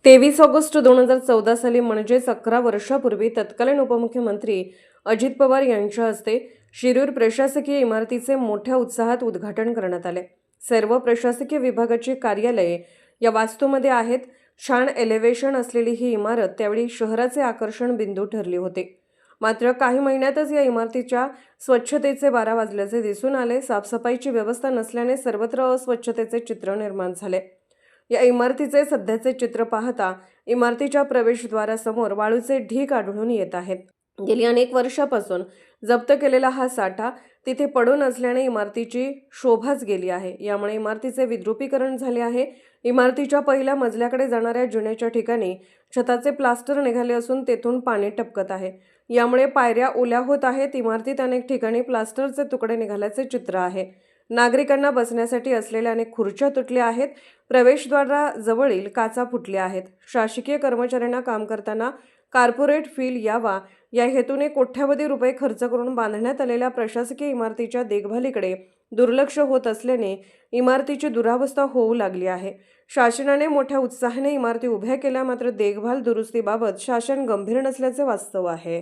23 August 2014 साली म्हणजेच 11 वर्षापूर्वी तत्कालीन उपमुख्यमंत्री अजित पवार यांच्या हस्ते शिरूर प्रशासकीय इमारतीचे मोठ्या उत्साहात उद्घाटन करण्यात आले। सर्व प्रशासकीय विभागाची कार्यालये या वास्तूमध्ये आहेत। छान एलिव्हेशन असलेली ही इमारत त्यावेळी शहराचे आकर्षण बिंदू ठरली होती। मात्र काही महिन्यातच या इमारतीच्या स्वच्छतेचे 12 वाजल्याचे दिसून आले। साफसफाईची व्यवस्था नसल्याने सर्वत्र अस्वच्छतेचे चित्र निर्माण झाले। या इमारतीचे सध्याचे चित्र पाहता इमारतीच्या प्रवेशद्वारासमोर वाळूचे ढीग आढळून येत आहेत। गेली अनेक वर्षापासून जप्त केलेला हा साठा तिथे पडून असल्याने इमारतीची शोभाच गेली आहे। यामुळे इमारतीचे विद्रुपीकरण झाले आहे। इमारतीच्या पहिल्या मजल्याकडे जाणाऱ्या जिन्याच्या ठिकाणी छताचे प्लास्टर निघाले असून तेथून पाणी टपकत आहे। यामुळे पायऱ्या ओल्या होत आहेत। इमारतीत अनेक ठिकाणी प्लास्टरचे तुकडे निघाल्याचे चित्र आहे। नागरिकांना बसण्यासाठी असलेल्या अनेक खुर्च्या तुटल्या आहेत। प्रवेशद्वाराजवळील काचा फुटल्या आहेत। शासकीय कर्मचाऱ्यांना काम करताना कॉर्पोरेट फील यावा या हेतूने कोट्यवधी रुपये खर्च करून बांधण्यात आलेल्या प्रशासकीय इमारतीच्या देखभालीकडे दुर्लक्ष होत असल्याने इमारतीची दुरावस्था होऊ लागली आहे। शासनाने मोठ्या उत्साहाने इमारती उभ्या केल्या, मात्र देखभाल दुरुस्तीबाबत शासन गंभीर नसल्याचे वास्तव आहे।